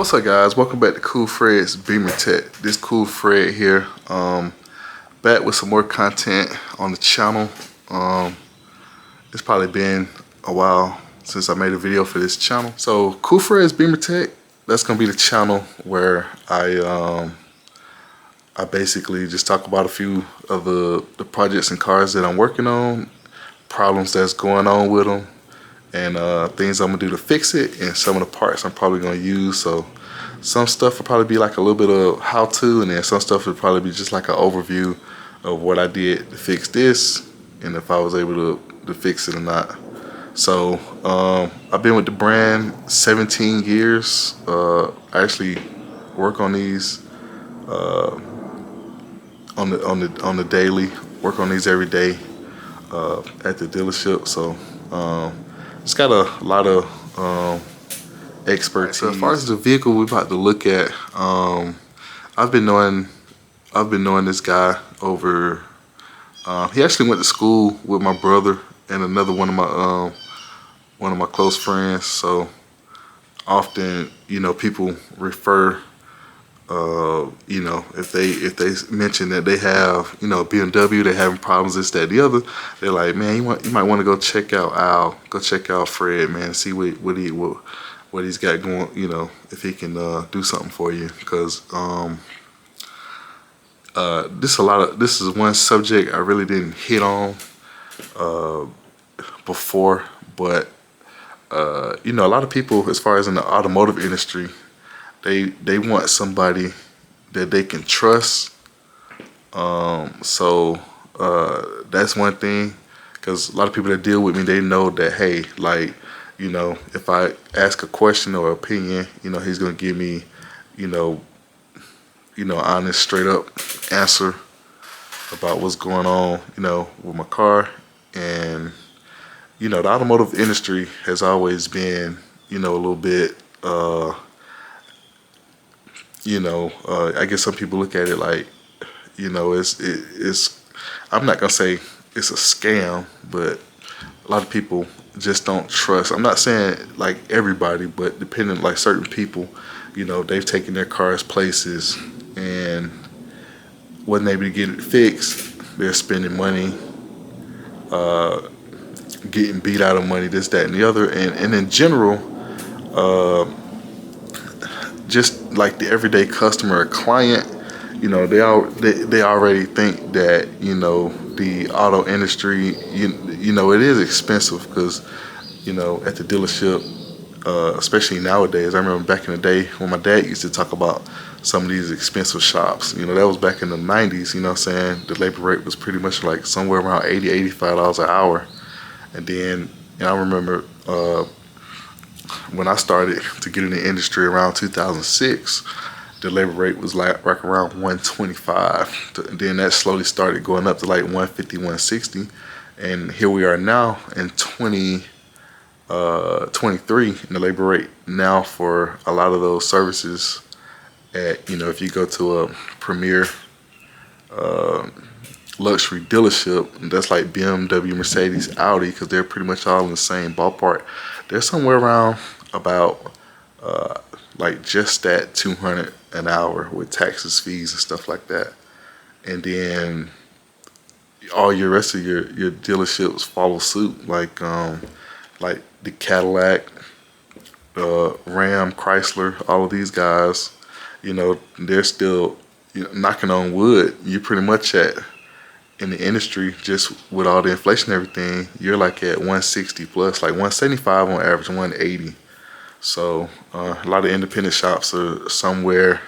What's up, guys? Welcome back to Cool Fred's Beamer Tech. This Cool Fred here, back with some more content on the channel. It's probably been a while since I made a video for this channel. So Cool Fred's Beamer Tech, that's gonna be the channel where I basically just talk about a few of the projects and cars that I'm working on, problems that's going on with them, and things I'm gonna do to fix it, and some of the parts I'm probably gonna use. So some stuff will probably be like a little bit of how to, and then some stuff will probably be just like an overview of what I did to fix this and if I was able to fix it or not. So I've been with the brand 17 years. I actually work on these on the daily, work on these every day at the dealership. So it's got a lot of expertise. So as far as the vehicle we're about to look at, I've been knowing this guy over. He actually went to school with my brother and another one of my close friends. So often, people refer. If they mention that they have, BMW, they're having problems, this, that, the other, they're like, man, you might want to go check out Al, go check out Fred, man, see what he's got going, if he can do something for you, because this is one subject I really didn't hit on before, but a lot of people, as far as in the automotive industry, they want somebody that they can trust. So that's one thing, because a lot of people that deal with me, they know that, hey, like, if I ask a question or opinion, he's gonna give me, honest, straight up answer about what's going on, with my car. And the automotive industry has always been, a little bit. I guess some people look at it like, it's I'm not gonna say it's a scam, but a lot of people just don't trust. I'm not saying like everybody, but depending, like certain people, they've taken their cars places and wasn't able to get it fixed. They're spending money, getting beat out of money, this, that, and the other, and in general, just like the everyday customer or client, they already think that the auto industry, it is expensive, because at the dealership, especially nowadays. I remember back in the day when my dad used to talk about some of these expensive shops. That was back in the 90s. You know what I'm saying? The labor rate was pretty much like somewhere around $80–85 an hour. And then I remember when I started to get in the industry around 2006, the labor rate was like around 125. And then that slowly started going up to like 150, 160. And here we are now in 2023, and the labor rate now for a lot of those services at, if you go to a premier luxury dealership, that's like BMW, Mercedes, Audi, because they're pretty much all in the same ballpark. They're somewhere around about like just that 200 an hour with taxes, fees, and stuff like that. And then all your rest of your dealerships follow suit, like the Cadillac, Ram, Chrysler, all of these guys, they're still, knocking on wood. You're pretty much at, in the industry, just with all the inflation and everything, you're like at 160 plus, like 175 on average, 180. So a lot of independent shops are somewhere,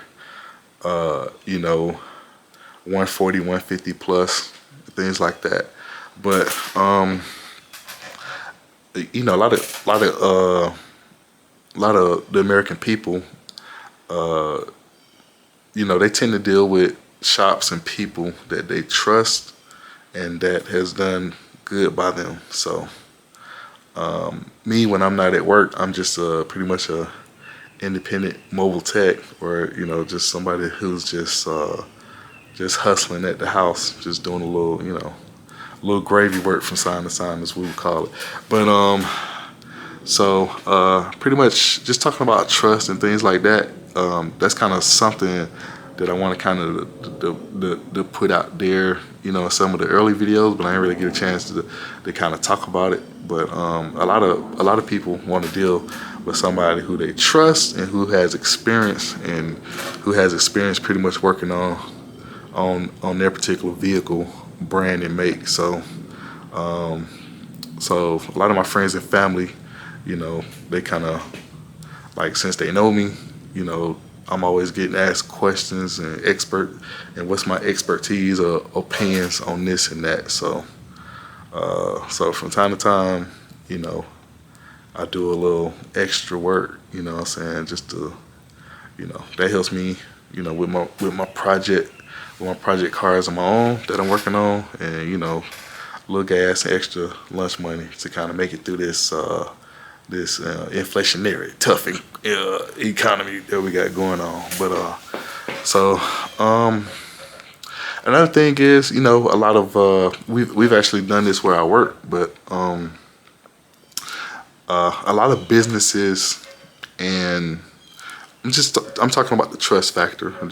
140, 150 plus, things like that. But a lot of the American people, they tend to deal with shops and people that they trust and that has done good by them. So me, when I'm not at work, I'm just pretty much a independent mobile tech, or just somebody who's just hustling at the house, just doing a little gravy work from sign to sign, as we would call it. But so pretty much just talking about trust and things like that. that's kind of something that I want to kind of to put out there, you know, in some of the early videos, but I didn't really get a chance to kind of talk about it. But a lot of people want to deal with somebody who they trust and who has experience pretty much working on their particular vehicle brand and make. So so a lot of my friends and family, you know, they kind of like, since they know me, you know, I'm always getting asked questions and what's my expertise or opinions on this and that. So so from time to time, you know, I do a little extra work, you know what I'm saying, just to, you know, that helps me, you know, with my project cars of my own that I'm working on, and, you know, little gas and extra lunch money to kind of make it through this inflationary tough economy that we got going on. But so another thing is, you know, a lot of we've actually done this where I work, but a lot of businesses, and I'm talking about the trust factor. I'm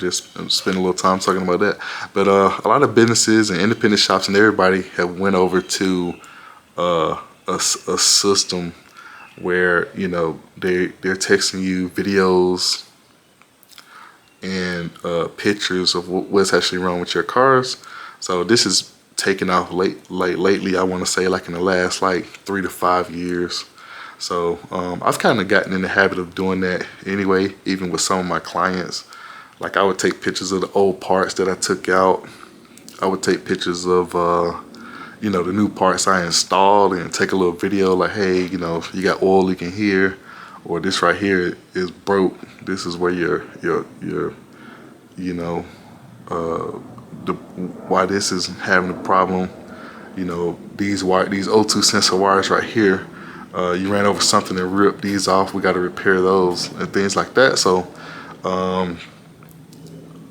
spending a little time talking about that. But a lot of businesses and independent shops and everybody have went over to a system where, you know, they're texting you videos and pictures of what's actually wrong with your cars. So this is taken off lately. I want to say like in the last like 3 to 5 years. So I've kind of gotten in the habit of doing that anyway, even with some of my clients. Like, I would take pictures of the old parts that I took out. I would take pictures of, you know, the new parts I installed, and take a little video like, hey, you know, you got oil leaking here, or this right here is broke. This is where your you know, why this is having a problem. You know, these O2 sensor wires right here, you ran over something and ripped these off. We got to repair those and things like that. So,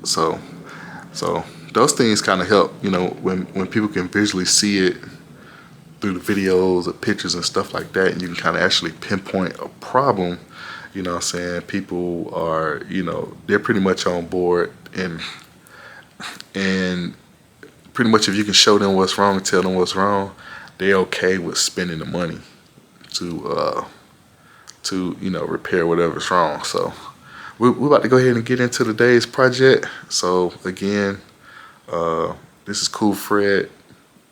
so those things kind of help. You know, when people can visually see it through the videos or pictures and stuff like that, and you can kind of actually pinpoint a problem. You know what I'm saying? People are, you know, they're pretty much on board, and pretty much if you can show them what's wrong and tell them what's wrong, they're okay with spending the money to you know, repair whatever's wrong. So we're about to go ahead and get into today's project. So again, this is Cool Fred.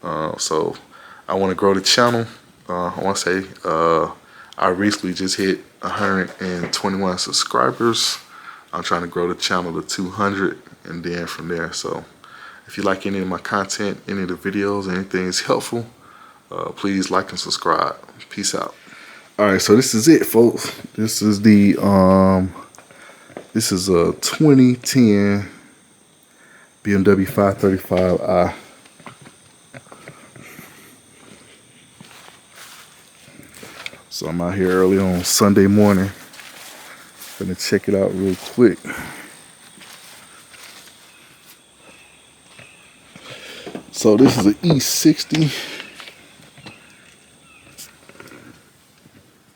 So I want to grow the channel. I want to say I recently just hit 121 subscribers. I'm trying to grow the channel to 200, and then from there. So if you like any of my content, any of the videos, anything is helpful, please like and subscribe. Peace out. All right, so this is it, folks. This is the this is a 2010 BMW 535i. So I'm out here early on Sunday morning. Gonna check it out real quick. So this is an E60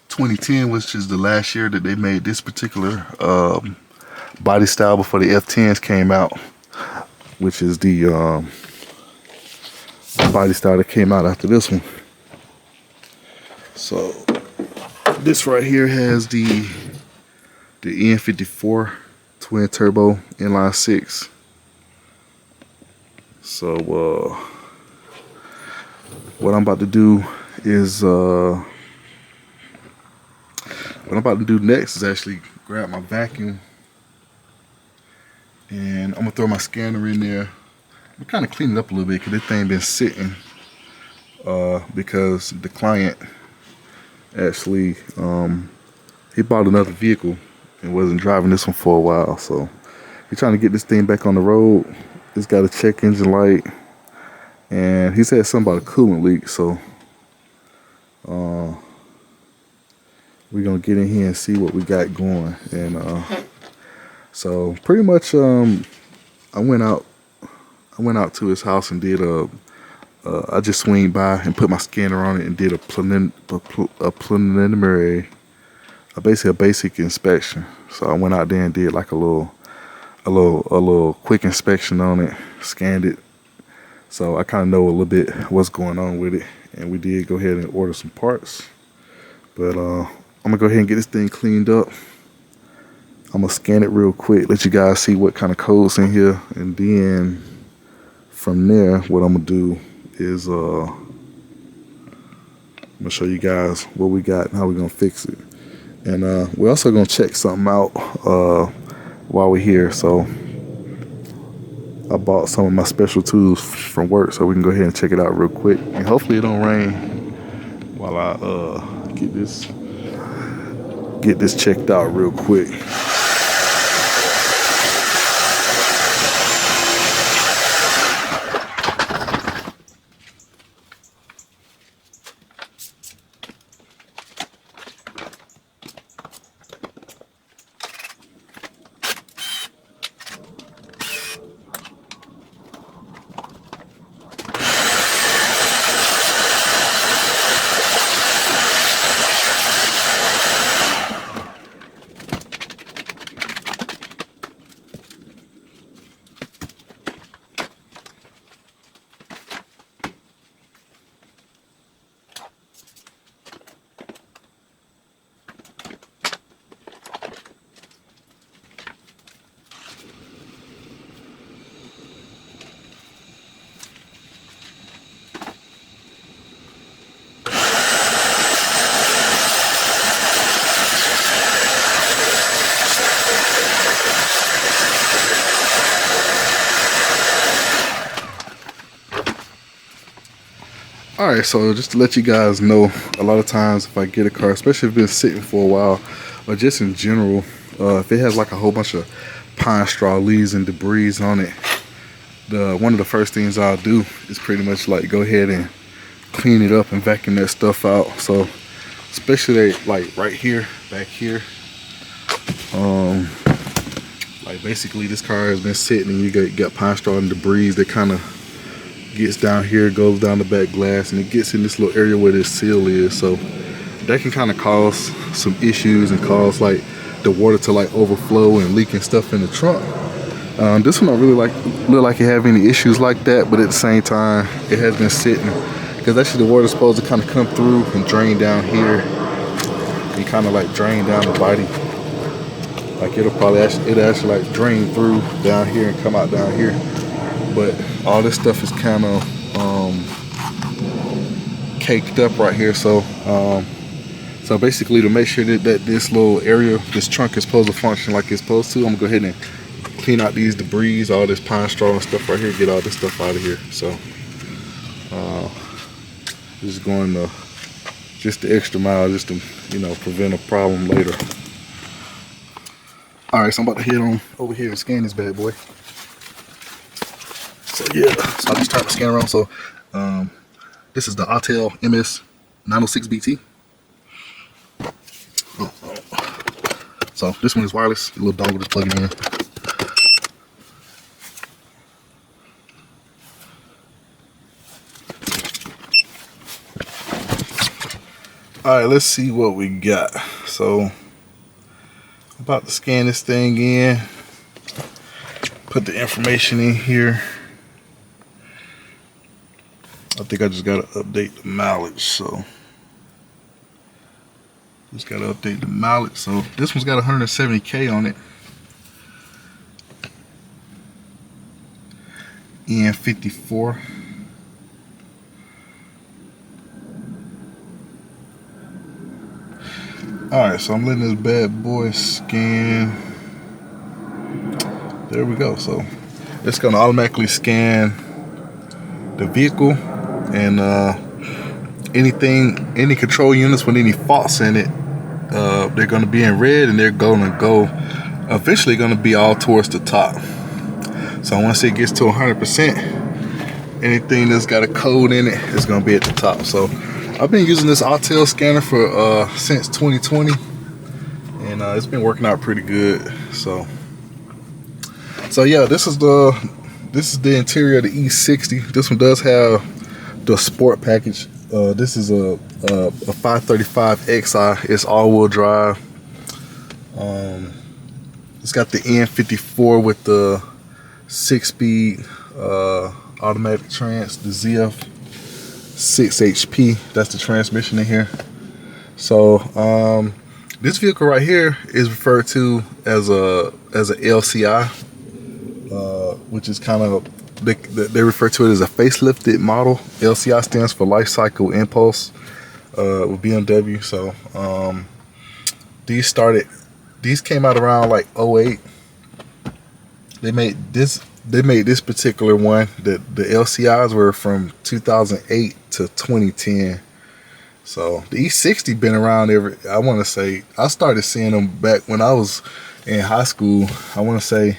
2010, which is the last year that they made this particular body style before the F10s came out, which is the body style that came out after this one. So this right here has the N54 twin turbo inline 6. So what I'm about to do is what I'm about to do next is actually grab my vacuum, and I'm gonna throw my scanner in there. I'm kind of clean it up a little bit because this thing been sitting because the client actually he bought another vehicle and wasn't driving this one for a while, so he's trying to get this thing back on the road. It's got a check engine light, and he said something about a coolant leak, so we're gonna get in here and see what we got going. And so pretty much I went out to his house and did I just swing by and put my scanner on it and did a preliminary basically a basic inspection. So I went out there and did like a little quick inspection on it, scanned it. So I kind of know a little bit what's going on with it, and we did go ahead and order some parts. But I'm gonna go ahead and get this thing cleaned up. I'm gonna scan it real quick, let you guys see what kind of code's in here, and then from there, what I'm gonna do is I'm gonna show you guys what we got and how we're gonna fix it. And we're also gonna check something out while we're here. So I bought some of my special tools from work, so we can go ahead and check it out real quick. And hopefully it don't rain while I get this checked out real quick. Alright, so just to let you guys know, a lot of times if I get a car, especially if it's been sitting for a while, or just in general, if it has like a whole bunch of pine straw leaves and debris on it, one of the first things I'll do is pretty much like go ahead and clean it up and vacuum that stuff out. So especially like right here, back here, like basically this car has been sitting and you got pine straw and debris that kind of gets down here, goes down the back glass, and it gets in this little area where this seal is. So that can kind of cause some issues and cause like the water to like overflow and leaking stuff in the trunk. This one don't really look like it have any issues like that, but at the same time it has been sitting, because actually the water is supposed to kind of come through and drain down here and kind of like drain down the body. Like it'll actually like drain through down here and come out down here. But all this stuff is kind of caked up right here. So so basically, to make sure that this little area, this trunk is supposed to function like it's supposed to, I'm gonna go ahead and clean out these debris, all this pine straw and stuff right here, get all this stuff out of here. So just going just the extra mile, just to prevent a problem later. All right, so I'm about to head on over here and scan this bad boy. So yeah, so I just turned the scanner on. So this is the Autel MS 906 BT. So this one is wireless, a little dongle just plugging in. All right, let's see what we got. So I'm about to scan this thing in, put the information in here. I think I just gotta update the mileage, so just gotta update the mileage. So this one's got 170K on it. EN54. Alright, so I'm letting this bad boy scan. There we go. So it's gonna automatically scan the vehicle, and any control units with any faults in it, they're going to be in red, and they're going to go eventually going to be all towards the top. So once it gets to 100%, anything that's got a code in it is going to be at the top. So I've been using this Autel scanner for since 2020, and it's been working out pretty good. So yeah, this is the interior of the E60. This one does have the sport package. This is a 535 XI. It's all-wheel drive. It's got the N54 with the 6-speed automatic trans, the ZF 6 HP. That's the transmission in here. So this vehicle right here is referred to as a LCI, which is kind of they refer to it as a facelifted model. LCI stands for Life Cycle Impulse with BMW. So these came out around like '08. They made this particular one. The LCIs were from 2008 to 2010. So the E60 been around I want to say, I started seeing them back when I was in high school. I want to say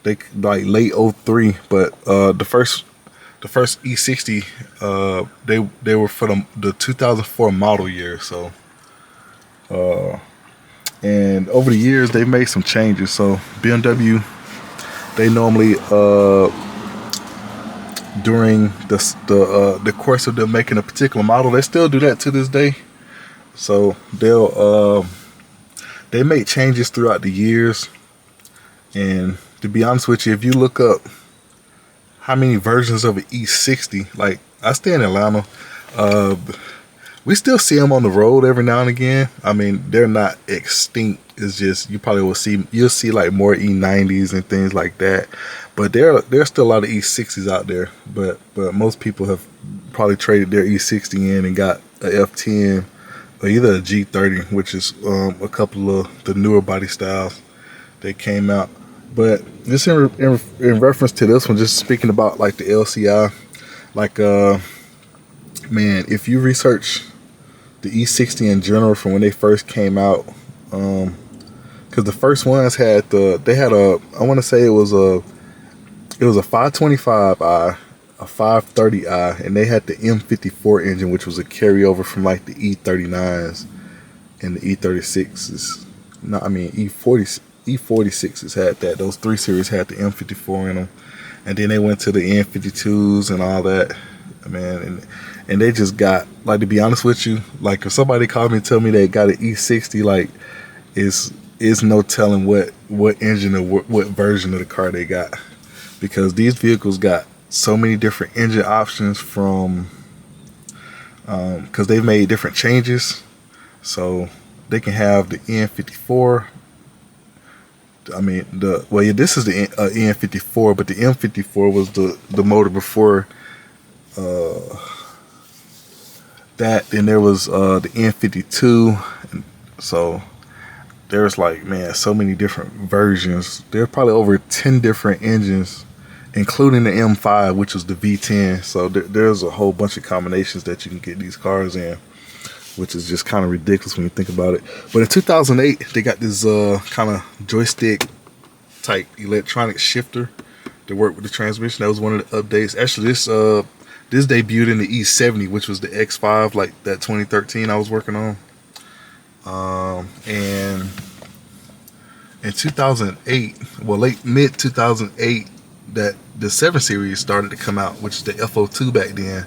they like late '03, but the first E60 they were for the 2004 model year. So and over the years they made some changes. So BMW, they normally during the course of them making a particular model, they still do that to this day. So they make changes throughout the years. And to be honest with you, if you look up how many versions of an E60, like I stay in Atlanta, we still see them on the road every now and again. I mean, they're not extinct. It's just you'll see like more E90s and things like that. But there's still a lot of E60s out there. But most people have probably traded their E60 in and got a F10 or either a G30, which is a couple of the newer body styles that came out. But just in reference to this one, just speaking about like the LCI, like man, if you research the E60 in general from when they first came out, because the first ones had I want to say it was a 525i, a 530i, and they had the M54 engine, which was a carryover from like the E39s and the E36s. No, I mean E46s had that. Those 3 Series had the M54 in them, and then they went to the N52s and all that, man. And they just got, like, to be honest with you, like if somebody called me and tell me they got an E60, like is no telling what engine or what version of the car they got, because these vehicles got so many different engine options from because they've made different changes. So they can have the N54. I mean, this is the N54, but the M54 was the motor before that. Then there was the N52, and so there's like, man, so many different versions. There's probably over 10 different engines, including the M5, which was the V10. So there's a whole bunch of combinations that you can get these cars in, which is just kind of ridiculous when you think about it. But in 2008, they got this kind of joystick type electronic shifter to work with the transmission. That was one of the updates. Actually, this debuted in the E70, which was the X5, like that 2013 I was working on. And in 2008, well, mid 2008, that the 7 Series started to come out, which is the FO2 back then.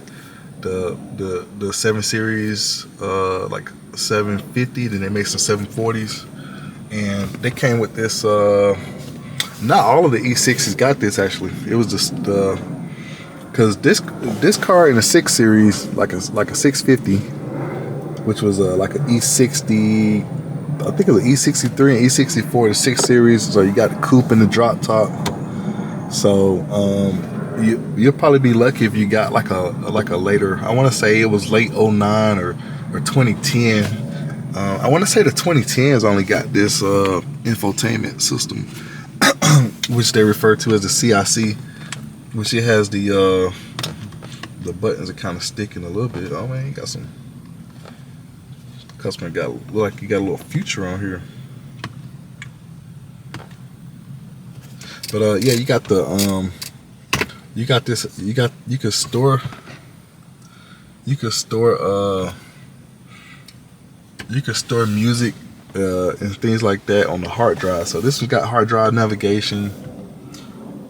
The 7 Series, like 750, then they made some 740s, and they came with this. Not all of the E6s got this, actually. It was just because this car in the 6 Series, like a 650, which was like an E60, I think it was E63 and E64, the 6 Series. So you got the coupe and the drop top. So you'll probably be lucky if you got like a later. I want to say it was late '09 or 2010. I want to say the 2010s only got this infotainment system, which they refer to as the CIC, which it has the buttons are kind of sticking a little bit. Oh man, you got some. Customer look like you got a little future on here. But yeah, you got the you got this, you can store music and things like that on the hard drive. So this one's got hard drive navigation.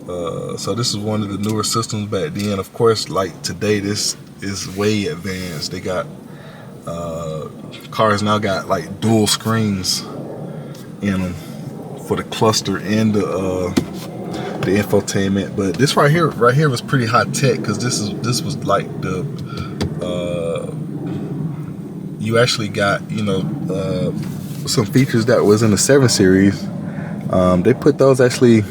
So this is one of the newer systems back then. Of course, like today, this is way advanced. They got cars now got like dual screens. in them for the cluster and the infotainment. But this right here was pretty high tech, because this was like the you actually got, you know, some features that was in the 7 Series. They put those, actually,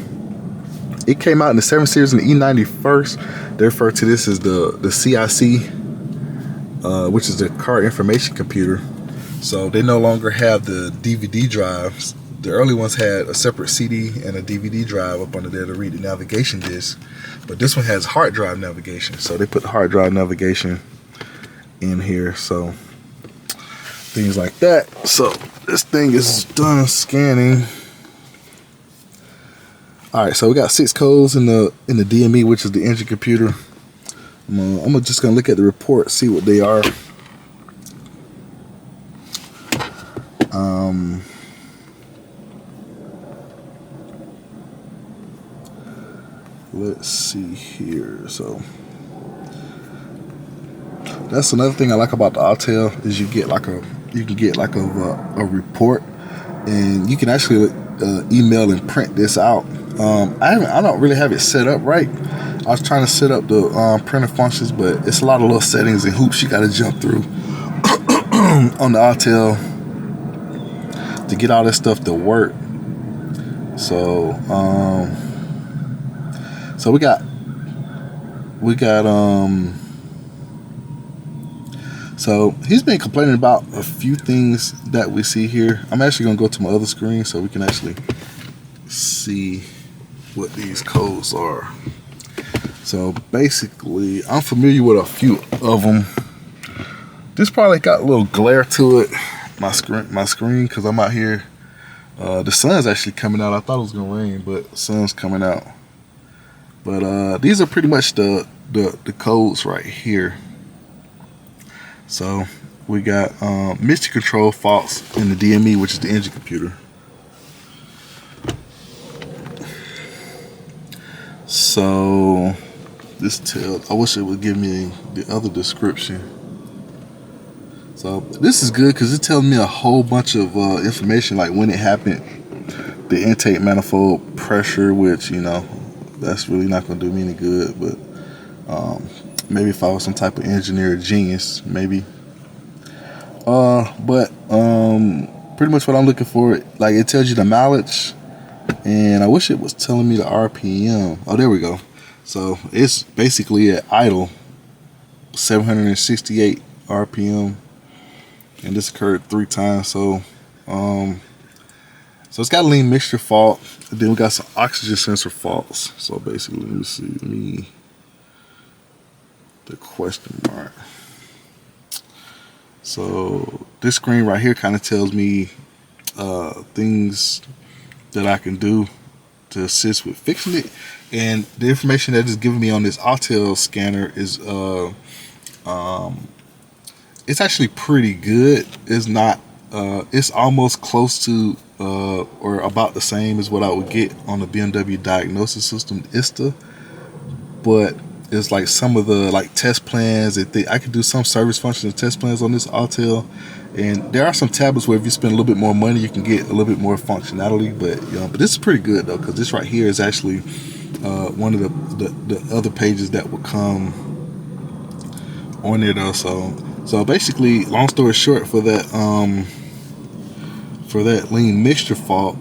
it came out in the 7 Series and the E90 first. They refer to this as the CIC, which is the car information computer. So they no longer have the DVD drives. The early ones had a separate CD and a DVD drive up under there to read the navigation disc. But this one has hard drive navigation. So they put the hard drive navigation in here. So things like that. So this thing is done scanning. Alright, so we got 6 codes in the DME, which is the engine computer. I'm just gonna look at the report, see what they are. Let's see here. So that's another thing I like about the Autel, is you can get like a report, and you can actually email and print this out. I don't really have it set up right. I was trying to set up the printer functions, but it's a lot of little settings and hoops you got to jump through on the Autel to get all this stuff to work. So so we got so he's been complaining about a few things that we see here. I'm actually gonna go to my other screen so we can actually see what these codes are. So basically, I'm familiar with a few of them. This probably got a little glare to it, my screen, because I'm out here. The sun's actually coming out. I thought it was gonna rain, but the sun's coming out. But these are pretty much the codes right here. So we got mixture control faults in the DME, which is the engine computer. So this tells, I wish it would give me the other description. So this is good because it tells me a whole bunch of information, like when it happened, the intake manifold pressure, which, you know, that's really not going to do me any good. But maybe if I was some type of engineer genius, maybe. But pretty much what I'm looking for, like, it tells you the mileage, and I wish it was telling me the RPM. Oh, there we go. So it's basically at idle 768 RPM, and this occurred 3 times. So so it's got a lean mixture fault, and then we got some oxygen sensor faults. So basically, let me see, the question mark. So this screen right here kind of tells me things that I can do to assist with fixing it, and the information that is giving me on this Autel scanner is it's actually pretty good. It's not it's almost close to or about the same as what I would get on the BMW diagnosis system, ISTA, but it's like some of the like test plans that I could do some service functions and test plans on this Autel. And there are some tablets where if you spend a little bit more money, you can get a little bit more functionality. But you know, but this is pretty good though, because this right here is actually one of the other pages that will come on there though. So basically, long story short, for that lean mixture fault,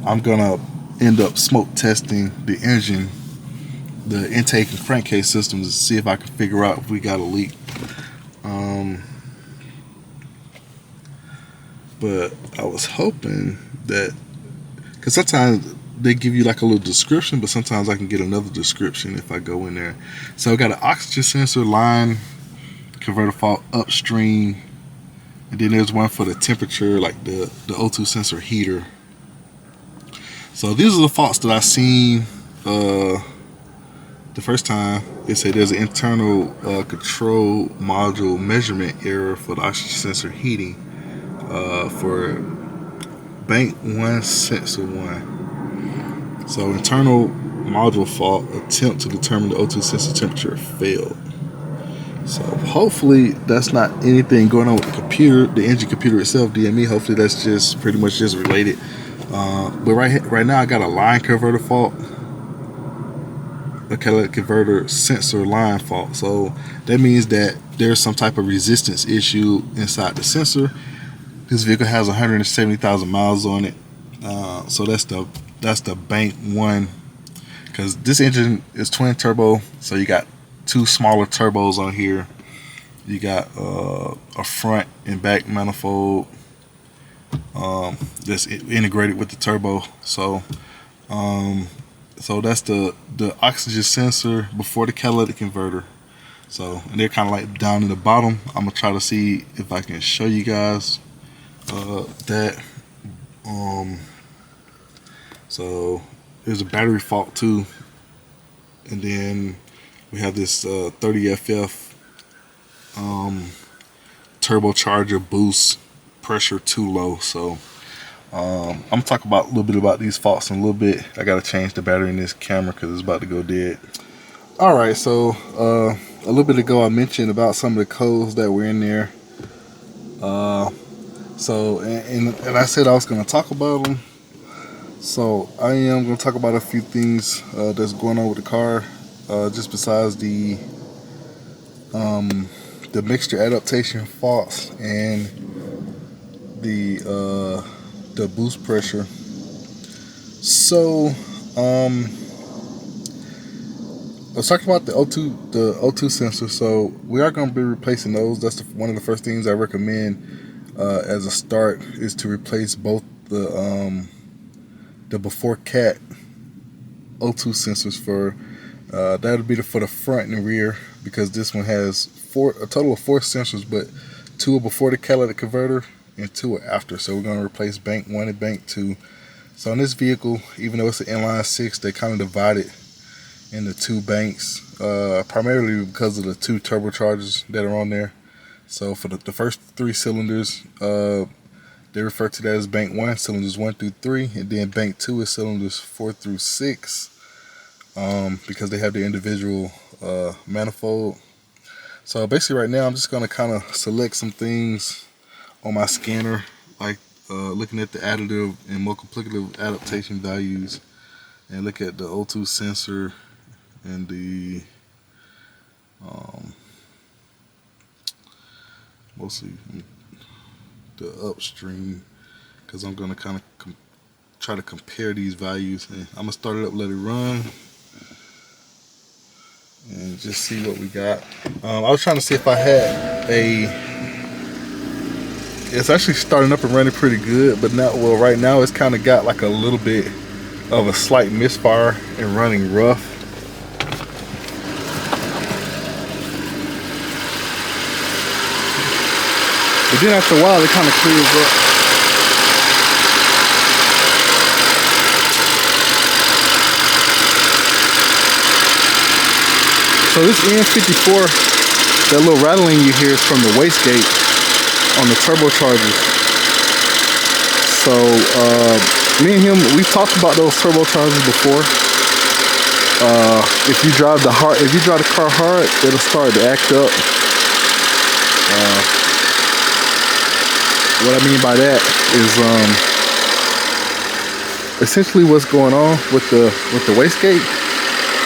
I'm gonna end up smoke testing the engine, the intake and crankcase systems, to see if I can figure out if we got a leak. But I was hoping that, because sometimes they give you like a little description, but sometimes I can get another description if I go in there. So I got an oxygen sensor line converter fault upstream, and then there's one for the temperature, like the O2 sensor heater. So these are the faults that I seen the first time. They say there's an internal control module measurement error for the oxygen sensor heating for bank 1 sensor 1. So internal module fault, attempt to determine the O2 sensor temperature failed. So hopefully that's not anything going on with the computer, the engine computer itself, DME. Hopefully that's just pretty much just related. But right now I got a line converter fault, a catalytic converter sensor line fault. So that means that there's some type of resistance issue inside the sensor. This vehicle has 170,000 miles on it. So that's the bank one, because this engine is twin turbo. So you got two smaller turbos on here. You got a front and back manifold that's integrated with the turbo. So that's the oxygen sensor before the catalytic converter. So, and they're kind of like down in the bottom. I'm gonna try to see if I can show you guys that. So there's a battery fault too, and then we have this 30FF turbocharger boost pressure too low. So I'm gonna talk about a little bit about these faults in a little bit. I gotta change the battery in this camera because it's about to go dead. All right, so a little bit ago I mentioned about some of the codes that were in there. And I said I was gonna talk about them. So I am gonna talk about a few things that's going on with the car, just besides the mixture adaptation faults and the boost pressure. So let's talk about the O2 sensor. So we are going to be replacing those. That's one of the first things I recommend as a start, is to replace both the before cat O2 sensors for that would be for the front and the rear, because this one has a total of 4 sensors, but 2 are before the catalytic converter and 2 are after. So we're going to replace bank 1 and bank 2. So in this vehicle, even though it's an inline 6, they kind of divided into 2 banks, primarily because of the 2 turbochargers that are on there. So for the first 3 cylinders, they refer to that as bank 1, cylinders 1 through 3, and then bank 2 is cylinders 4 through 6, because they have the individual manifold. So basically right now I'm just going to kind of select some things on my scanner, like looking at the additive and multiplicative adaptation values, and look at the O2 sensor and the mostly the upstream, because I'm going to kind of try to compare these values. And I'm going to start it up, let it run, and just see what we got. I was trying to see if I had it's actually starting up and running pretty good, but now, well, right now it's kind of got like a little bit of a slight misfire and running rough. But then after a while it kind of clears up. So this N54, that little rattling you hear is from the wastegate on the turbochargers. So me and him, we've talked about those turbochargers before. If you drive the car hard, it'll start to act up. What I mean by that is essentially what's going on with the wastegate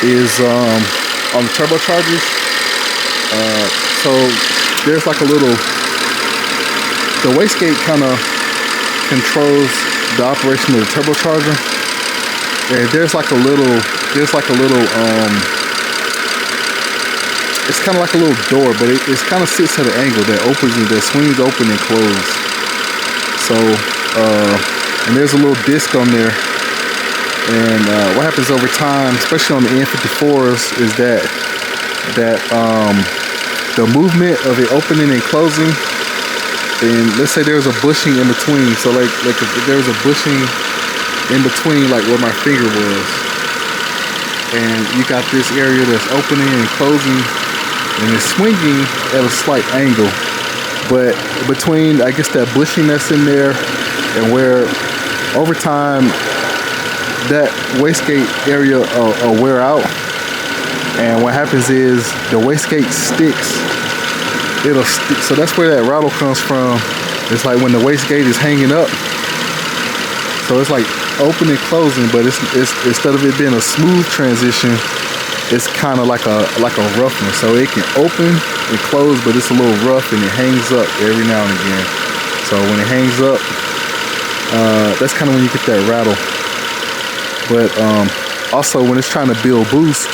is on the turbochargers. So there's like a little, the wastegate kind of controls the operation of the turbocharger, and there's like a little it's kind of like a little door, but it kind of sits at an angle that opens and that swings open and closed. So and there's a little disc on there, and what happens over time, especially on the N54s, is that the movement of it opening and closing, and let's say there's a bushing in between. So like if there's a bushing in between, like where my finger was, and you got this area that's opening and closing, and it's swinging at a slight angle. But between, I guess, that bushing that's in there, and where over time that wastegate area will wear out, and what happens is the wastegate sticks so that's where that rattle comes from. It's like when the wastegate is hanging up. So it's like opening and closing, but it's instead of it being a smooth transition, it's kind of like a roughness. So it can open and close, but it's a little rough and it hangs up every now and again. So when it hangs up, that's kind of when you get that rattle. But also when it's trying to build boost,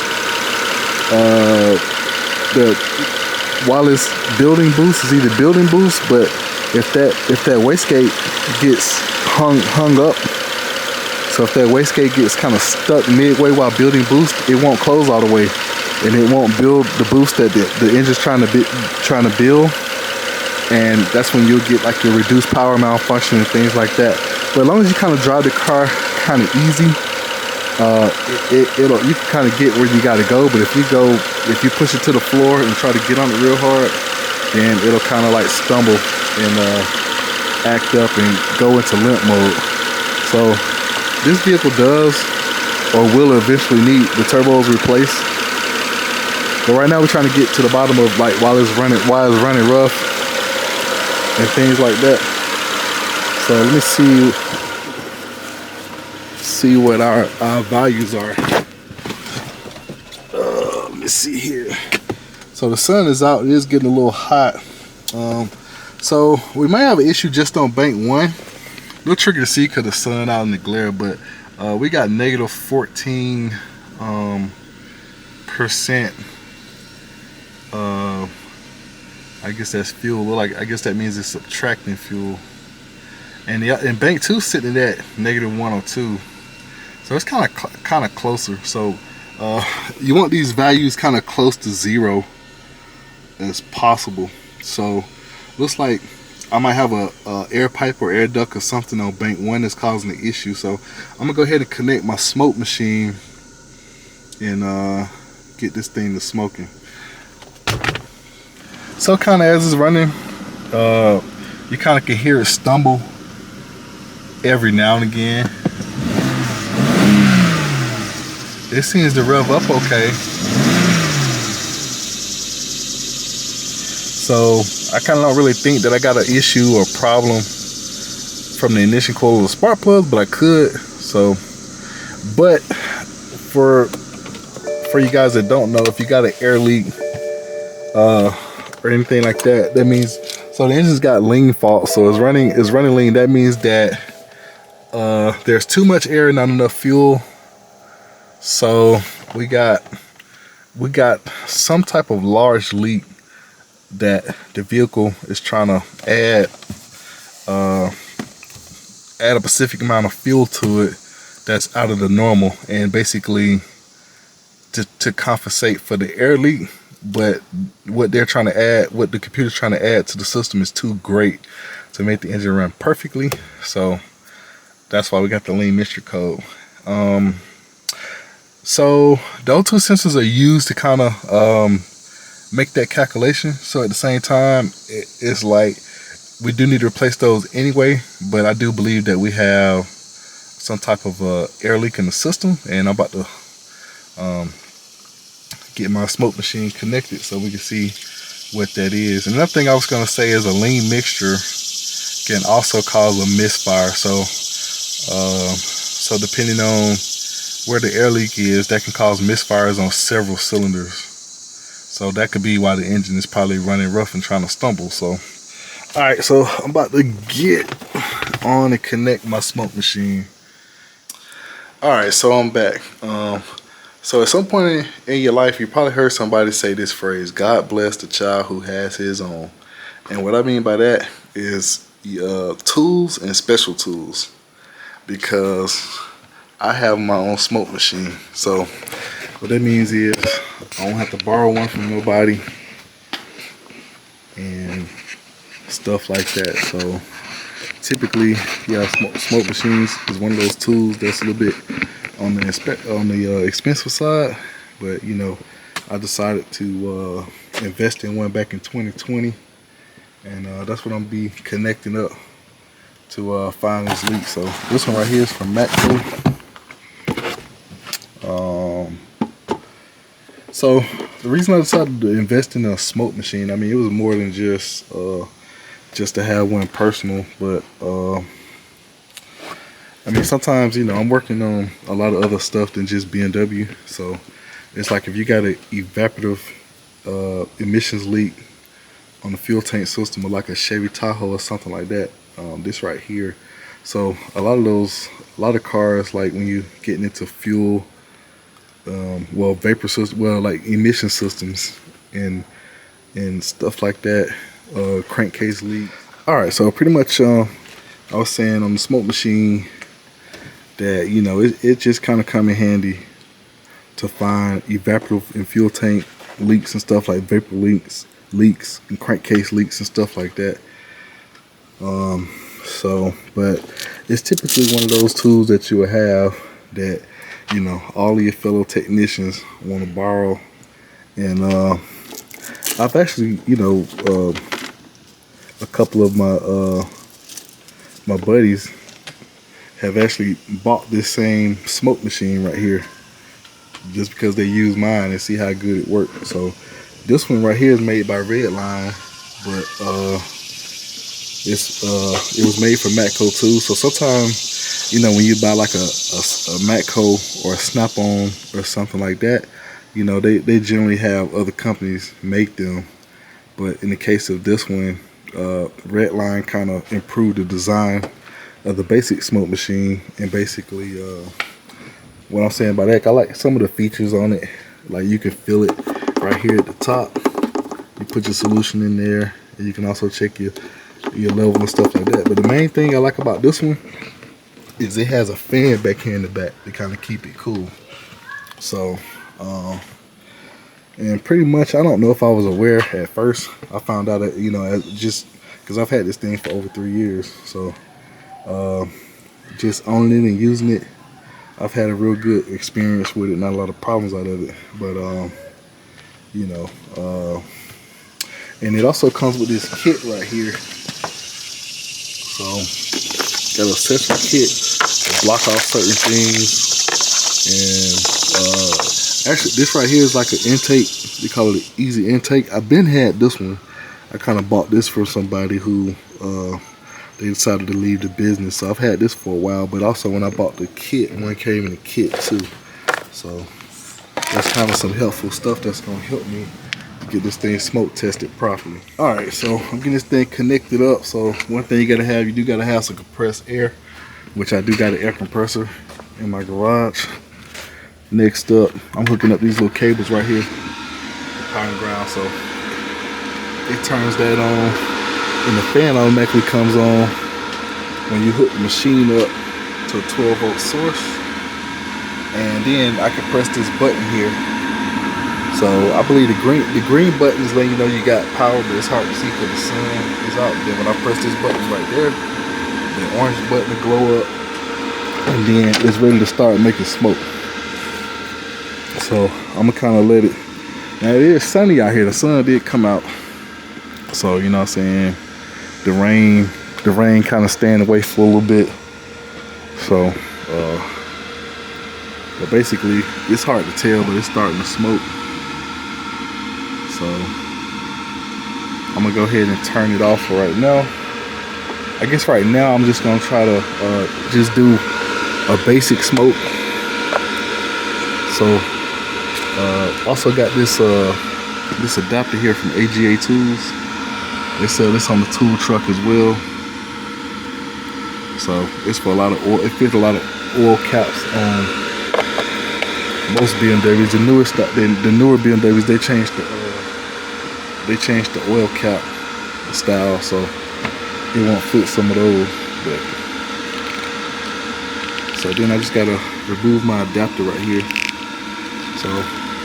while it's building boost, it's either building boost, but if that wastegate gets hung up, so if that wastegate gets kind of stuck midway while building boost, it won't close all the way, and it won't build the boost that the engine's trying to build, and that's when you'll get like your reduced power malfunction and things like that. But as long as you kind of drive the car kind of easy, you can kind of get where you got to go. But if you push it to the floor and try to get on it real hard, then it'll kind of like stumble and act up and go into limp mode. So this vehicle does or will eventually need the turbos replaced. But right now we're trying to get to the bottom of like why it's running rough and things like that. So let me see what our values are. Let me see here. So the sun is out. It is getting a little hot. So we might have an issue just on bank 1. A little tricky to see because the sun out in the glare, but we got negative 14% I guess that's fuel. Like I guess that means it's subtracting fuel. And bank 2 sitting at negative 102. So it's kind of closer. So you want these values kind of close to 0 as possible. So looks like I might have a air pipe or air duct or something on bank 1 that's causing the issue. So I'm gonna go ahead and connect my smoke machine and get this thing to smoking. So kind of as it's running, you kind of can hear it stumble every now and again. It seems to rev up okay. So I kind of don't really think that I got an issue or problem from the ignition coil or spark plugs, but I could. So, but for you guys that don't know, if you got an air leak or anything like that, that means, so the engine's got lean fault, so it's running lean. That means that there's too much air, not enough fuel. So we got some type of large leak that the vehicle is trying to add a specific amount of fuel to it that's out of the normal, and basically to compensate for the air leak. But what they're trying to add, what the computer's trying to add to the system is too great to make the engine run perfectly. So that's why we got the lean mixture code. So the O2 sensors are used to kind of make that calculation. So at the same time, it's like we do need to replace those anyway, but I do believe that we have some type of air leak in the system, and I'm about to get my smoke machine connected so we can see what that is. Another thing I was going to say is a lean mixture can also cause a misfire. So so depending on where the air leak is, that can cause misfires on several cylinders. So that could be why the engine is probably running rough and trying to stumble. So alright, so I'm about to get on and connect my smoke machine. Alright, so I'm back. So at some point in your life, you probably heard somebody say this phrase, God bless the child who has his own. And what I mean by that is tools and special tools, because I have my own smoke machine. So what that means is I don't have to borrow one from nobody and stuff like that. So typically, yeah, smoke machines is one of those tools that's a little bit on the expensive side, but you know, I decided to invest in one back in 2020, and that's what I'm be connecting up to find this leak. So this one right here is from Matco. So the reason I decided to invest in a smoke machine, I mean, it was more than just to have one personal, but I mean, sometimes, you know, I'm working on a lot of other stuff than just BMW. So it's like if you got an evaporative emissions leak on the fuel tank system, or like a Chevy Tahoe or something like that, this right here. So a lot of cars, like when you getting into fuel, well, vapor system, well, like emission systems and stuff like that, crankcase leak. All right, so pretty much I was saying on the smoke machine that, you know, it just kind of come in handy to find evaporative and fuel tank leaks and stuff, like vapor leaks and crankcase leaks and stuff like that. So, but it's typically one of those tools that you will have that, you know, all of your fellow technicians want to borrow. And I've actually, you know, a couple of my buddies have actually bought this same smoke machine right here just because they use mine and see how good it works. So this one right here is made by Redline, but it was made for Matco too. So sometimes, you know, when you buy like a Matco or a Snap-on or something like that, you know, they generally have other companies make them. But in the case of this one, Redline kind of improved the design of the basic smoke machine. And basically what I'm saying by that, I like some of the features on it. Like you can feel it right here at the top. You put your solution in there, and you can also check your level and stuff like that. But the main thing I like about this one is it has a fan back here in the back to kind of keep it cool. So and pretty much, I don't know if I was aware at first. I found out that, you know, just because I've had this thing for over 3 years. So just owning it and using it, I've had a real good experience with it. Not a lot of problems out of it. But you know, and it also comes with this kit right here. So got a accessory kit to block off certain things. And actually, this right here is like an intake. They call it an easy intake. I've been had this one. I kind of bought this for somebody who they decided to leave the business. So I've had this for a while. But also when I bought the kit, one came in a kit too. So that's kind of some helpful stuff that's gonna help me get this thing smoke tested properly. All right, so I'm getting this thing connected up. So one thing you do gotta have some compressed air, which I do got an air compressor in my garage. Next up, I'm hooking up these little cables right here, the power and ground. So it turns that on, and the fan automatically comes on when you hook the machine up to a 12-volt source. And then I can press this button here. So I believe the green button is letting you know you got power, but it's hard to see because the sun is out. Then when I press this button right there, the orange button will glow up, and then it's ready to start making smoke. So I'm gonna kind of let it. Now it is sunny out here. The sun did come out, so you know what I'm saying. The rain kind of staying away for a little bit. So but basically it's hard to tell, but it's starting to smoke. So I'm gonna go ahead and turn it off for right now. I guess right now I'm just gonna try to just do a basic smoke. So also got this this adapter here from AGA Tools. They sell this on the tool truck as well. So it's for a lot of oil. It fits a lot of oil caps on most BMWs. The newer BMWs, they changed the oil cap style, so it won't fit some of those. But so then I just gotta remove my adapter right here. So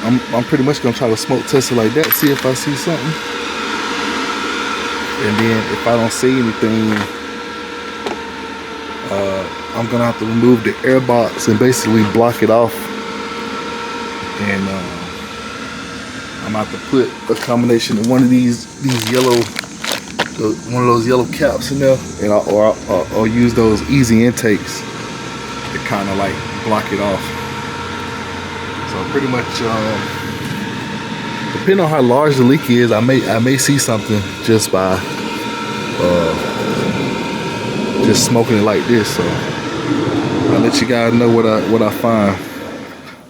I'm pretty much gonna try to smoke test it like that, see if I see something. And then if I don't see anything, I'm gonna have to remove the air box and basically block it off. And I'm gonna have to put a combination of one of these yellow, one of those yellow caps in there, and I'll use those easy intakes to kind of like block it off. So pretty much depending on how large the leak is, I may see something just by just smoking it like this. So I'll let you guys know what I find.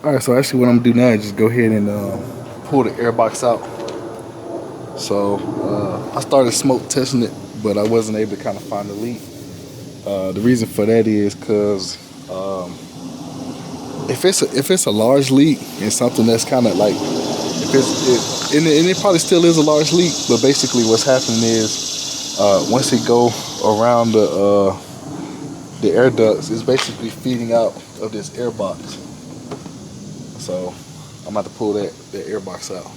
All right, so actually what I'm gonna do now is just go ahead and pull the air box out. So I started smoke testing it, but I wasn't able to kind of find the leak. The reason for that is because if it's a large leak and something that's kind of like, and it probably still is a large leak, but basically what's happening is once it go around the air ducts, it's basically feeding out of this air box. So I'm about to pull that air box out.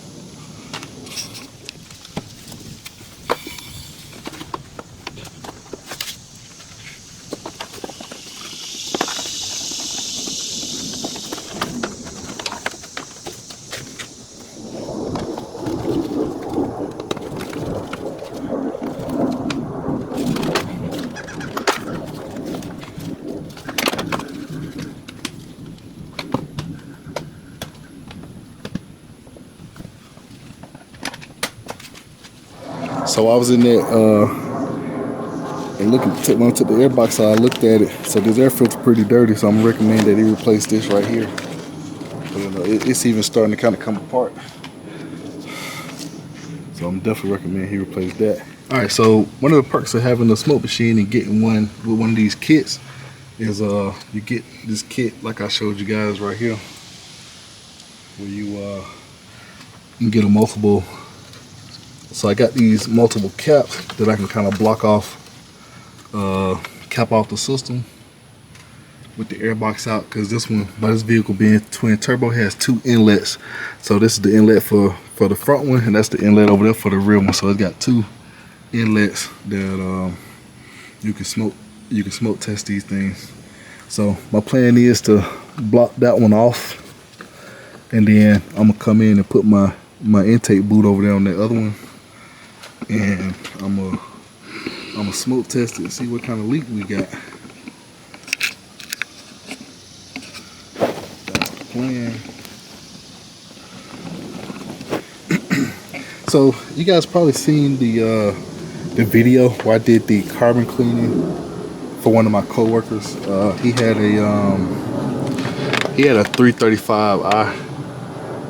So I was in there and when I took the air box out, I looked at it. So this air filter pretty dirty, so I'm gonna recommend that he replace this right here. But, it's even starting to kind of come apart. So I'm definitely recommend he replace that. All right, so one of the perks of having a smoke machine and getting one with one of these kits is you get this kit like I showed you guys right here, where you can get a multiple. So I got these multiple caps that I can kind of block off, cap off the system with the air box out, because this one, by this vehicle being twin turbo, has 2 inlets. So this is the inlet for the front one, and that's the inlet over there for the rear one. So it's got 2 inlets that you can smoke test these things. So my plan is to block that one off, and then I'm gonna come in and put my intake boot over there on that other one. And I'm gonna smoke test it and see what kind of leak we got. That's the plan. So you guys probably seen the video where I did the carbon cleaning for one of my coworkers. He had a 335i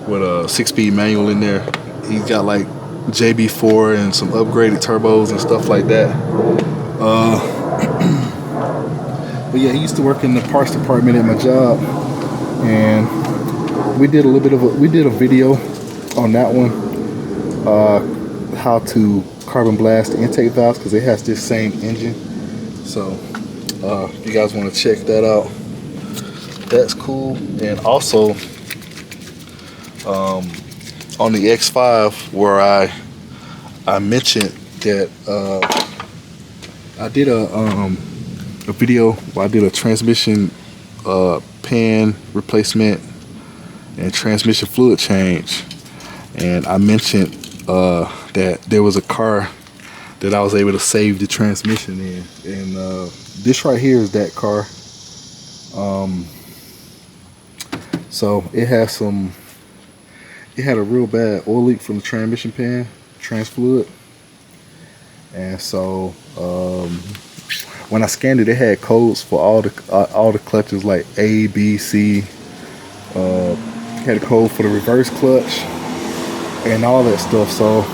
with a 6-speed manual in there. He's got like JB4 and some upgraded turbos and stuff like that. But yeah, he used to work in the parts department at my job, and we did a video on that one, how to carbon blast the intake valves, because it has this same engine. So if you guys want to check that out, that's cool. And also on the X5, where I mentioned that I did a video where I did a transmission pan replacement and transmission fluid change, and I mentioned that there was a car that I was able to save the transmission in, and this right here is that car. So it had a real bad oil leak from the transmission pan, trans fluid. And so when I scanned it, it had codes for all the clutches, like A, B, C. Had a code for the reverse clutch and all that stuff. So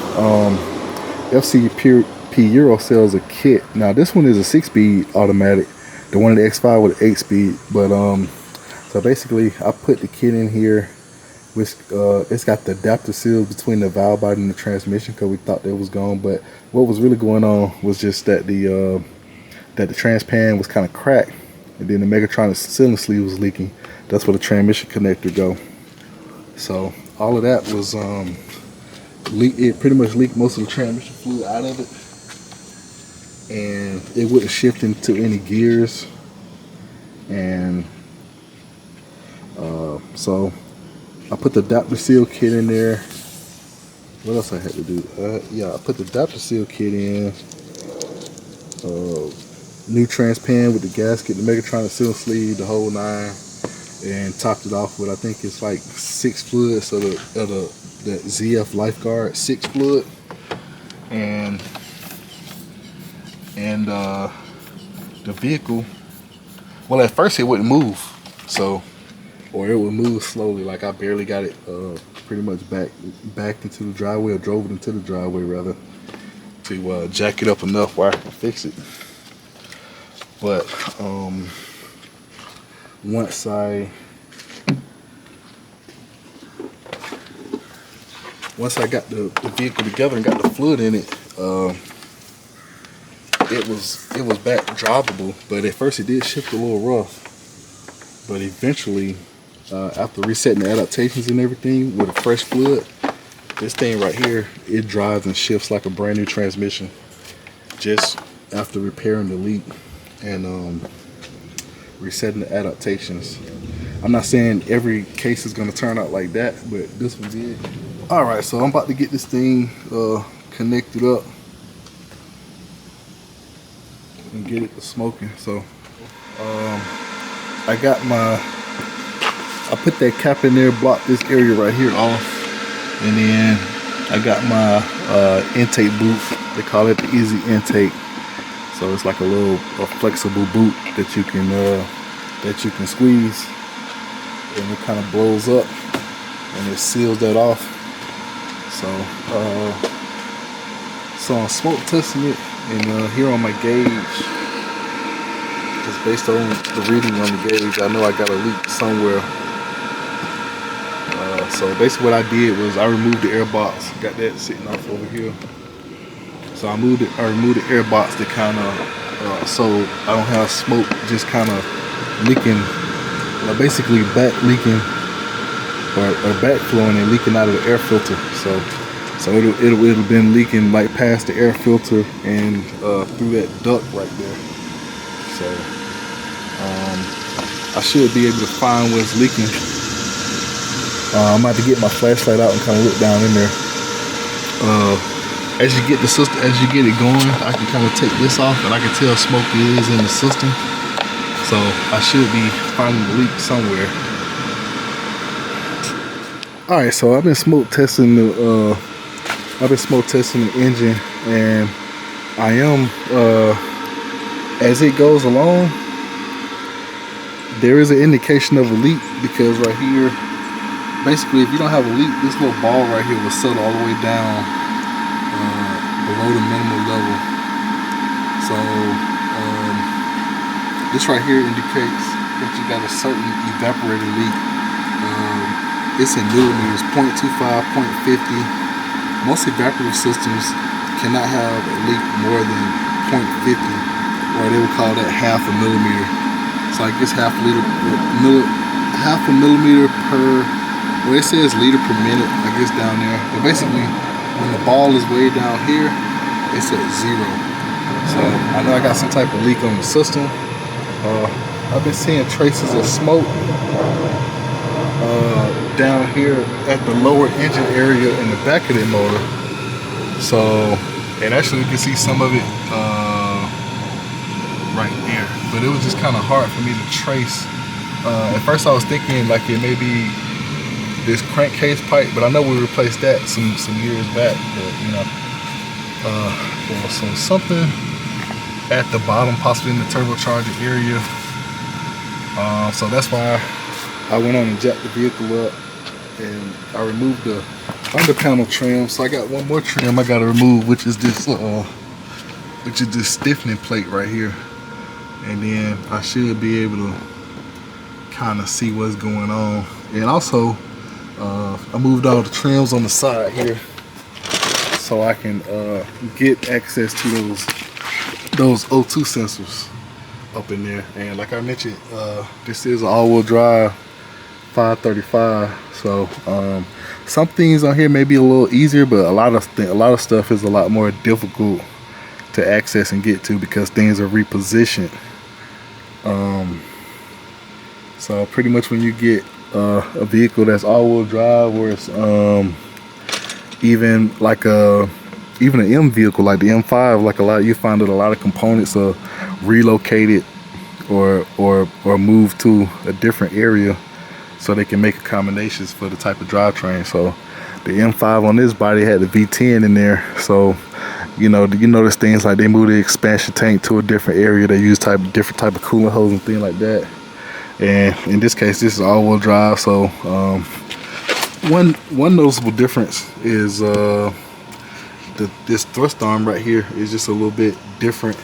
FCP Euro sells a kit. Now this one is a 6-speed automatic. The one in the X5 with an 8-speed. But so basically, I put the kit in here. Which it's got the adapter seals between the valve body and the transmission, because we thought that was gone. But what was really going on was just that the trans pan was kind of cracked, and then the Megatronic cylinder sleeve was leaking. That's where the transmission connector go. So all of that was it pretty much leaked most of the transmission fluid out of it, and it wouldn't shift into any gears. And so I put the adapter seal kit in there. What else I had to do? Yeah, I put the adapter seal kit in. New trans pan with the gasket, the Megatronic cylinder sleeve, the whole 9, and topped it off with, I think it's like 6 fluids, so the that ZF Lifeguard 6 fluid, and the vehicle, well, at first it wouldn't move, so, or it would move slowly. Like I barely got it pretty much back into the driveway, or drove it into the driveway rather, to jack it up enough where I can fix it. But once I got the vehicle together and got the fluid in it, it was back drivable. But at first it did shift a little rough. But eventually, after resetting the adaptations and everything with a fresh fluid, this thing right here, it drives and shifts like a brand new transmission, just after repairing the leak and resetting the adaptations. I'm not saying every case is going to turn out like that, but this one did. Alright, so I'm about to get this thing connected up and get it to smoking. So I put that cap in there, blocked this area right here off, and then I got my intake boot. They call it the Easy Intake. So it's like a flexible boot that you can squeeze, and it kind of blows up and it seals that off. So I'm smoke testing it, and here on my gauge, just based on the reading on the gauge, I know I got a leak somewhere. So basically what I did was I removed the air box, got that sitting off over here. So I removed the air box to kind of, so I don't have smoke just kind of leaking, basically back leaking or back flowing and leaking out of the air filter. So it'll have been leaking like past the air filter and through that duct right there. So I should be able to find what's leaking. I'm about to get my flashlight out and kind of look down in there. As you get it going, I can kind of take this off and I can tell smoke is in the system. So I should be finding the leak somewhere. All right, so I've been smoke testing the engine, and I am as it goes along, there is an indication of a leak, because right here, basically, if you don't have a leak, this little ball right here will settle all the way down below the minimal level. So this right here indicates that you got a certain evaporator leak. It's in millimeters, 0.25, 0.50. Most evaporative systems cannot have a leak more than 0.50, or they would call that half a millimeter. So I guess half a millimeter per, well, it says liter per minute, I guess, down there. But basically, when the ball is way down here, it's at 0. So I know I got some type of leak on the system. I've been seeing traces of smoke down here at the lower engine area in the back of the motor. So, and actually you can see some of it right there. But it was just kind of hard for me to trace. At first I was thinking like it may be this crankcase pipe, but I know we replaced that some years back. But you know, so something at the bottom, possibly in the turbocharger area. So that's why I went on and jacked the vehicle up, and I removed the under panel trim. So I got one more trim I got to remove, which is this stiffening plate right here, and then I should be able to kind of see what's going on. And also I moved all the trims on the side here so I can get access to those O2 sensors up in there. And like I mentioned, this is an all-wheel drive 535, so some things on here may be a little easier, but a lot of stuff is a lot more difficult to access and get to because things are repositioned. So pretty much when you get a vehicle that's all-wheel drive, or it's even an M vehicle like the M5, like you find that a lot of components are relocated or moved to a different area so they can make accommodations for the type of drivetrain. So The M5 on this body had the V10 in there, so you notice things like they moved the expansion tank to a different area. They use different type of coolant hose and things like that. And in this case, this is all-wheel drive. So one noticeable difference is this thrust arm right here is just a little bit different.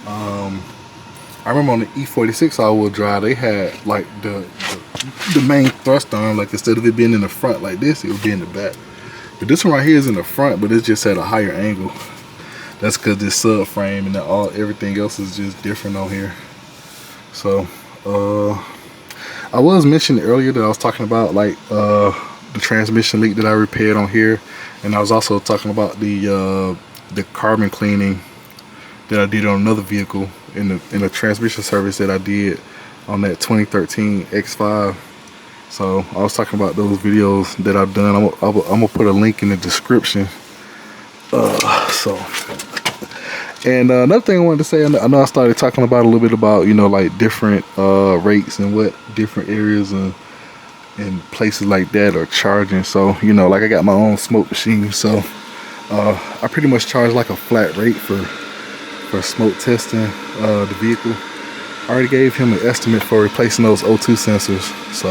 I remember on the E46 all-wheel drive, they had like the main thrust arm, like instead of it being in the front like this, it would be in the back. But this one right here is in the front, but it's just at a higher angle. That's because this subframe and everything else is just different on here. So I was mentioning earlier that I was talking about like the transmission leak that I repaired on here, and I was also talking about the carbon cleaning that I did on another vehicle in the transmission service that I did on that 2013 X5. So I was talking about those videos that I've done. I'm gonna put a link in the description. And another thing I wanted to say, I know I started talking about a little bit about, like different rates and what different areas and places like that are charging. So, like I got my own smoke machine, so I pretty much charge like a flat rate for smoke testing the vehicle. I already gave him an estimate for replacing those O2 sensors. So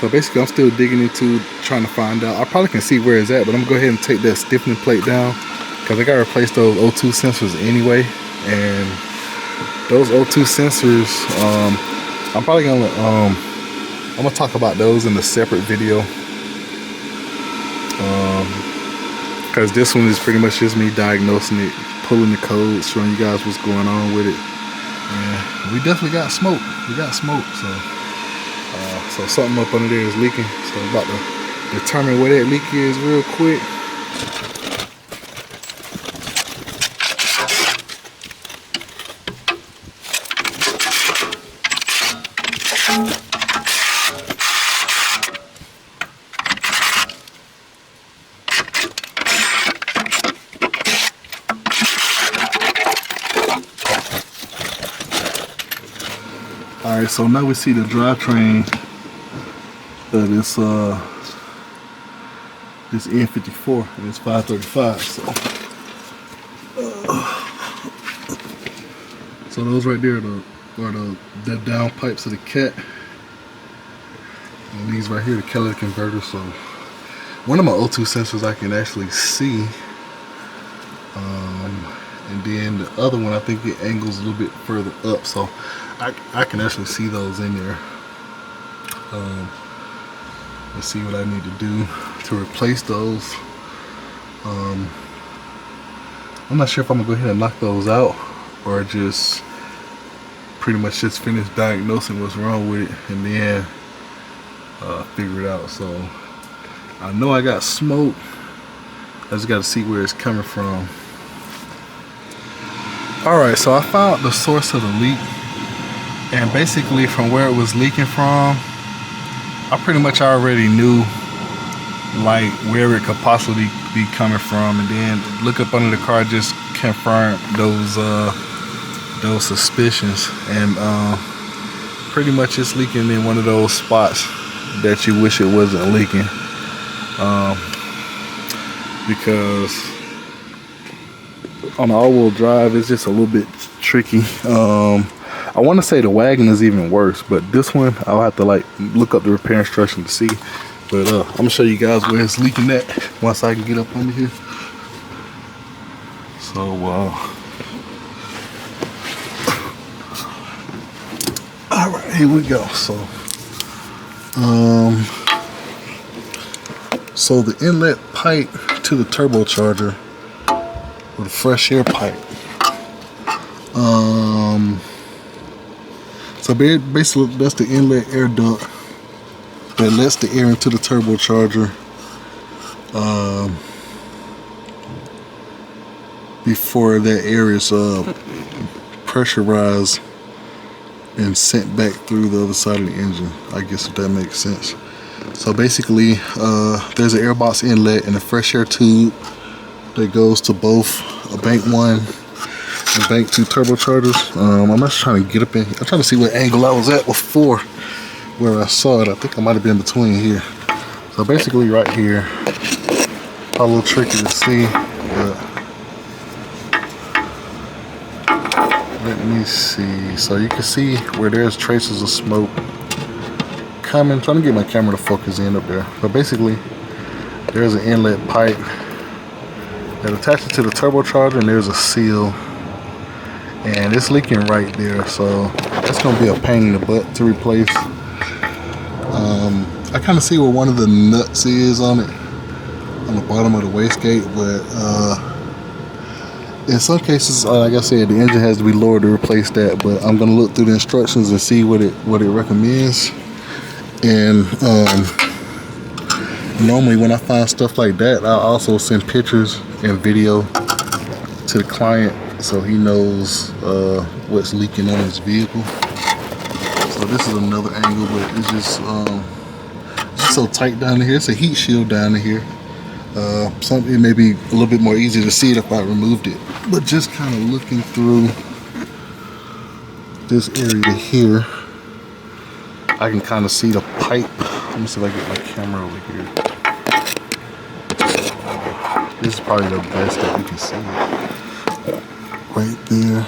basically I'm still digging into trying to find out. I probably can see where it's at, but I'm gonna go ahead and take that stiffening plate down because I gotta replace those O2 sensors anyway. And those O2 sensors, I'm probably gonna I'm gonna talk about those in a separate video, because this one is pretty much just me diagnosing it, pulling the codes, showing you guys what's going on with it. And we definitely got smoke. We got smoke. So something up under there is leaking. So I'm about to determine where that leak is real quick. Alright, so now we see the drivetrain of this N54, and it's 535. So those right there are the down pipes of the cat, and these right here the catalytic converter. So one of my O2 sensors I can actually see, and then the other one I think it angles a little bit further up, so I can actually see those in there. Let's see what I need to do to replace those. I'm not sure if I'm gonna go ahead and knock those out or just pretty much just finish diagnosing what's wrong with it and then figure it out. So I know I got smoke. I just got to see where it's coming from. Alright, so I found the source of the leak, and basically from where it was leaking from, I pretty much already knew like where it could possibly be coming from, and then look up under the car, just confirmed those suspicions, and pretty much it's leaking in one of those spots that you wish it wasn't leaking, because on the all-wheel drive it's just a little bit tricky. I want to say the wagon is even worse, but this one I'll have to like look up the repair instruction to see. But I'm gonna show you guys where it's leaking at once I can get up under here. So all right, here we go. So the inlet pipe to the turbocharger, or the fresh air pipe, so basically that's the inlet air duct that lets the air into the turbocharger before that air is pressurized and sent back through the other side of the engine, I guess, if that makes sense. So basically there's an air box inlet and a fresh air tube that goes to both a bank 1 and bank 2 turbochargers. I'm just trying to get up in, I'm trying to see what angle I was at before where I saw it. I think I might have been between here. So basically right here, a little tricky to see, but let me see. So you can see where there's traces of smoke coming. Trying to get my camera to focus in up there. But basically, there's an inlet pipe that attaches to the turbocharger, and there's a seal, and it's leaking right there. So that's gonna be a pain in the butt to replace. I kind of see where one of the nuts is on it, on the bottom of the wastegate, but in some cases, like I said, the engine has to be lowered to replace that. But I'm gonna look through the instructions and see what it recommends. And normally when I find stuff like that, I'll also send pictures and video to the client so he knows what's leaking on his vehicle. So this is another angle, but it's just so tight down here. It's a heat shield down here. It may be a little bit more easy to see it if I removed it, but just kind of looking through this area here, I can kind of see the pipe. Let me see if I get my camera over here. This is probably the best that you can see it. Right there.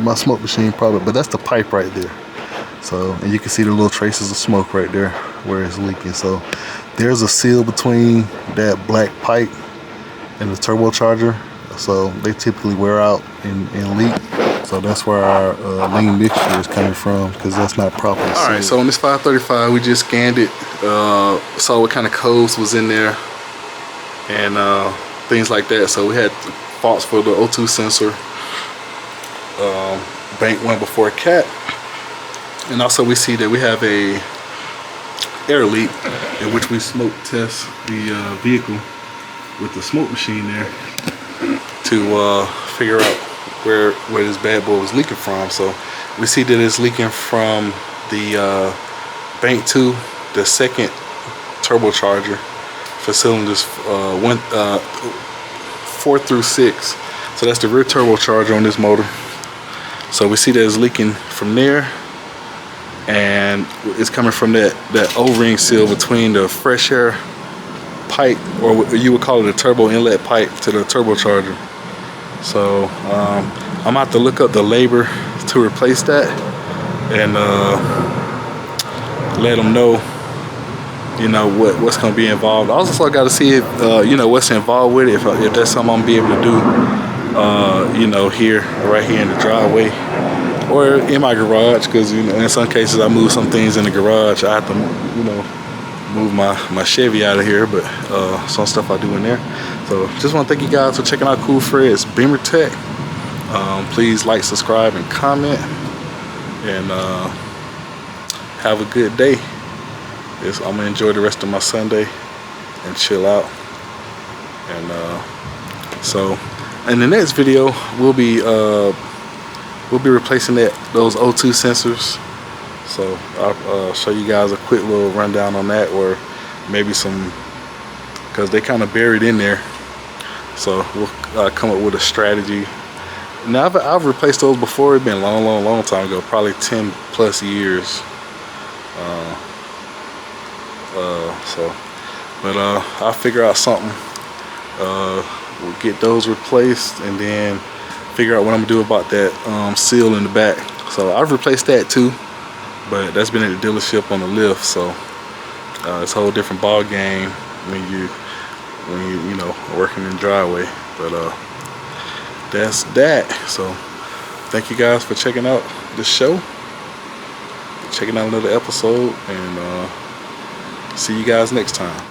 My smoke machine probably, but that's the pipe right there. So, and you can see the little traces of smoke right there where it's leaking. So there's a seal between that black pipe and the turbocharger. So they typically wear out and leak. So that's where our lean mixture is coming from, because that's not properly sealed. All right, so on this 535, we just scanned it, saw what kind of codes was in there, and things like that. So we had faults for the O2 sensor, bank one before cat, and also we see that we have a air leak, in which we smoke test the vehicle with the smoke machine there to figure out where this bad boy was leaking from. So we see that it's leaking from the bank 2, the second turbocharger for cylinders 4 through 6. So that's the rear turbocharger on this motor. So we see that it's leaking from there, and it's coming from that O-ring seal between the fresh air pipe, or you would call it a turbo inlet pipe, to the turbocharger. So I'm gonna have to look up the labor to replace that, and let them know, you know, what's gonna be involved. I also got to see if you know, what's involved with it, if that's something I'm gonna be able to do, you know, right here in the driveway or in my garage, because, you know, in some cases I move some things in the garage. I have to, you know, move my Chevy out of here, but some stuff I do in there. So just want to thank you guys for checking out Cool Fred's Beamer Tech. Please like, subscribe, and comment, and have a good day. I'm gonna enjoy the rest of my Sunday and chill out. And so in the next video, we'll be replacing those O2 sensors. So I'll show you guys a quick little rundown on that, or maybe some, because they kind of buried in there. So we'll come up with a strategy. Now I've replaced those before. It's been a long time ago, probably 10 plus years. But I'll figure out something. We'll get those replaced, and then figure out what I'm gonna do about that seal in the back. So I've replaced that too, but that's been at the dealership on the lift. So it's a whole different ball game when you know, working in the driveway. But that's that. So thank you guys for checking out the show, checking out another episode, and see you guys next time.